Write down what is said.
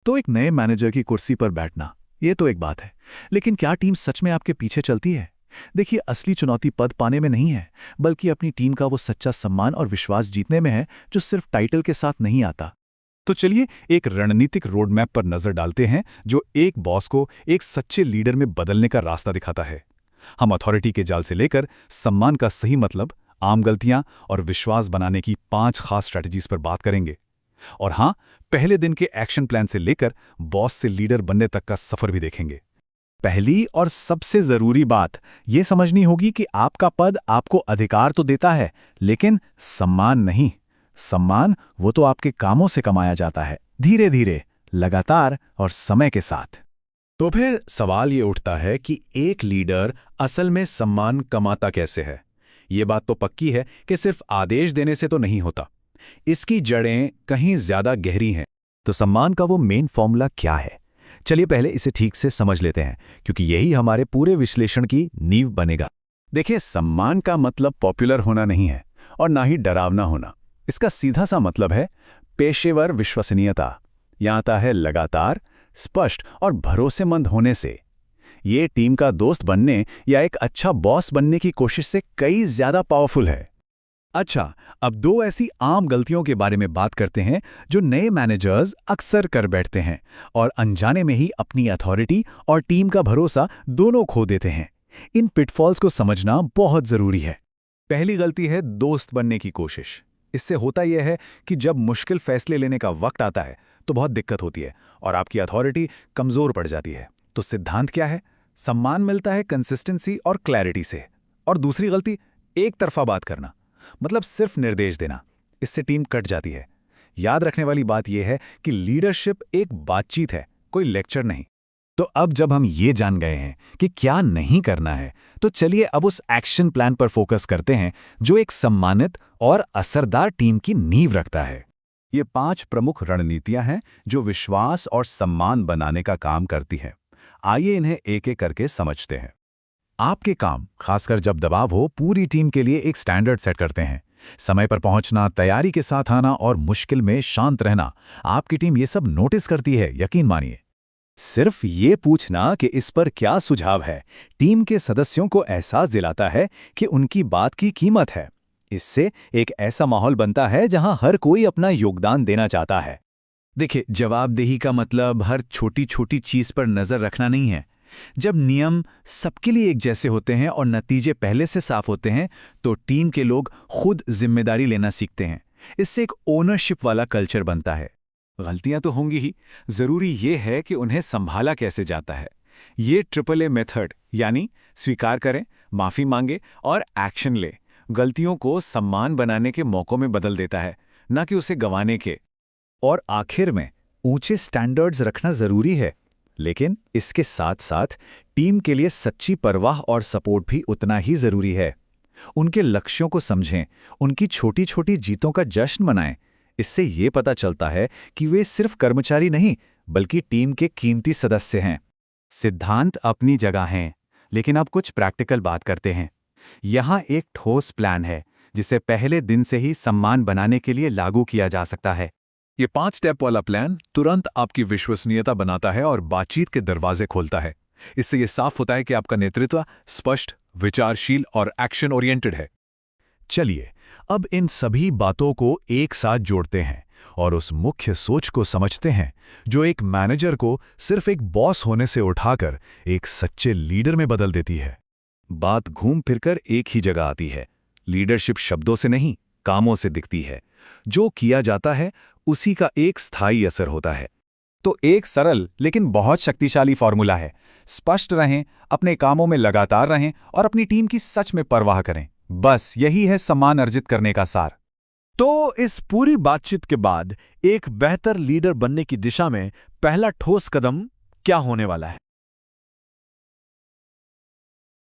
तो एक नए मैनेजर की कुर्सी पर बैठना, ये तो एक बात है। लेकिन क्या टीम सच में आपके पीछे चलती है? देखिए, असली चुनौती पद पाने में नहीं है, बल्कि अपनी टीम का वो सच्चा सम्मान और विश्वास जीतने में है, जो सिर्फ टाइटल के साथ नहीं आता। तो चलिए एक रणनीतिक रोडमैप पर नजर डालते हैं, जो एक बॉस को एक सच्चे लीडर में बदलने का रास्ता दिखाता है। हम अथॉरिटी के जाल से लेकर सम्मान का सही मतलब, आम गलतियां और विश्वास बनाने की 5 खास स्ट्रैटेजीज पर बात करेंगे। और हाँ, पहले दिन के एक्शन प्लान से लेकर बॉस से लीडर बनने तक का सफर भी देखेंगे। पहली और सबसे जरूरी बात ये समझनी होगी कि आपका पद आपको अधिकार तो देता है, लेकिन सम्मान नहीं। सम्मान वो तो आपके कामों से कमाया जाता है, धीरे धीरे, लगातार और समय के साथ। तो फिर सवाल ये उठता है कि एक लीडर असल में सम्मान कमाता कैसे है। ये बात तो पक्की है कि सिर्फ आदेश देने से तो नहीं होता। इसकी जड़ें कहीं ज्यादा गहरी हैं। तो सम्मान का वो मेन फॉर्मूला क्या है? चलिए पहले इसे ठीक से समझ लेते हैं, क्योंकि यही हमारे पूरे विश्लेषण की नींव बनेगा। देखिए, सम्मान का मतलब पॉपुलर होना नहीं है और ना ही डरावना होना। इसका सीधा सा मतलब है पेशेवर विश्वसनीयता। यहाँ आता है लगातार, स्पष्ट और भरोसेमंद होने से। ये टीम का दोस्त बनने या एक अच्छा बॉस बनने की कोशिश से कई ज्यादा पावरफुल है। अच्छा, अब 2 ऐसी आम गलतियों के बारे में बात करते हैं जो नए मैनेजर्स अक्सर कर बैठते हैं और अनजाने में ही अपनी अथॉरिटी और टीम का भरोसा दोनों खो देते हैं। इन पिटफॉल्स को समझना बहुत जरूरी है। पहली गलती है दोस्त बनने की कोशिश। इससे होता यह है कि जब मुश्किल फैसले लेने का वक्त आता है तो बहुत दिक्कत होती है और आपकी अथॉरिटी कमजोर पड़ जाती है। तो सिद्धांत क्या है? सम्मान मिलता है कंसिस्टेंसी और क्लैरिटी से। और दूसरी गलती, एक तरफा बात करना, मतलब सिर्फ निर्देश देना। इससे टीम कट जाती है। याद रखने वाली बात यह है कि लीडरशिप एक बातचीत है, कोई लेक्चर नहीं। तो अब जब हम ये जान गए हैं कि क्या नहीं करना है, तो चलिए अब उस एक्शन प्लान पर फोकस करते हैं जो एक सम्मानित और असरदार टीम की नींव रखता है। ये 5 प्रमुख रणनीतियां हैं जो विश्वास और सम्मान बनाने का काम करती हैं। आइए इन्हें एक एक करके समझते हैं। आपके काम, खासकर जब दबाव हो, पूरी टीम के लिए एक स्टैंडर्ड सेट करते हैं। समय पर पहुंचना, तैयारी के साथ आना और मुश्किल में शांत रहना। आपकी टीम ये सब नोटिस करती है, यकीन मानिए। सिर्फ ये पूछना कि इस पर क्या सुझाव है, टीम के सदस्यों को एहसास दिलाता है कि उनकी बात की कीमत है। इससे एक ऐसा माहौल बनता है जहां हर कोई अपना योगदान देना चाहता है। देखिए, जवाबदेही का मतलब हर छोटी छोटी चीज पर नजर रखना नहीं है। जब नियम सबके लिए एक जैसे होते हैं और नतीजे पहले से साफ होते हैं, तो टीम के लोग खुद जिम्मेदारी लेना सीखते हैं। इससे एक ओनरशिप वाला कल्चर बनता है। गलतियां तो होंगी ही, जरूरी ये है कि उन्हें संभाला कैसे जाता है। ये AAA मेथड, यानी स्वीकार करें, माफी मांगे और एक्शन ले, गलतियों को सम्मान बनाने के मौकों में बदल देता है, न कि उसे गंवाने के। और आखिर में, ऊंचे स्टैंडर्ड्स रखना जरूरी है, लेकिन इसके साथ साथ टीम के लिए सच्ची परवाह और सपोर्ट भी उतना ही जरूरी है। उनके लक्ष्यों को समझें, उनकी छोटी छोटी जीतों का जश्न मनाएं। इससे ये पता चलता है कि वे सिर्फ कर्मचारी नहीं, बल्कि टीम के कीमती सदस्य हैं। सिद्धांत अपनी जगह हैं, लेकिन अब कुछ प्रैक्टिकल बात करते हैं। यहाँ एक ठोस प्लान है जिसे पहले दिन से ही सम्मान बनाने के लिए लागू किया जा सकता है। ये 5 स्टेप वाला प्लान तुरंत आपकी विश्वसनीयता बनाता है और बातचीत के दरवाजे खोलता है। इससे यह साफ होता है कि आपका नेतृत्व स्पष्ट, विचारशील और एक्शन ओरिएंटेड है। चलिए अब इन सभी बातों को एक साथ जोड़ते हैं और उस मुख्य सोच को समझते हैं जो एक मैनेजर को सिर्फ एक बॉस होने से उठाकर एक सच्चे लीडर में बदल देती है। बात घूम फिरकर एक ही जगह आती है। लीडरशिप शब्दों से नहीं, कामों से दिखती है। जो किया जाता है उसी का एक स्थायी असर होता है। तो एक सरल लेकिन बहुत शक्तिशाली फॉर्मूला है। स्पष्ट रहें, अपने कामों में लगातार रहें और अपनी टीम की सच में परवाह करें। बस यही है सम्मान अर्जित करने का सार। तो इस पूरी बातचीत के बाद एक बेहतर लीडर बनने की दिशा में पहला ठोस कदम क्या होने वाला है?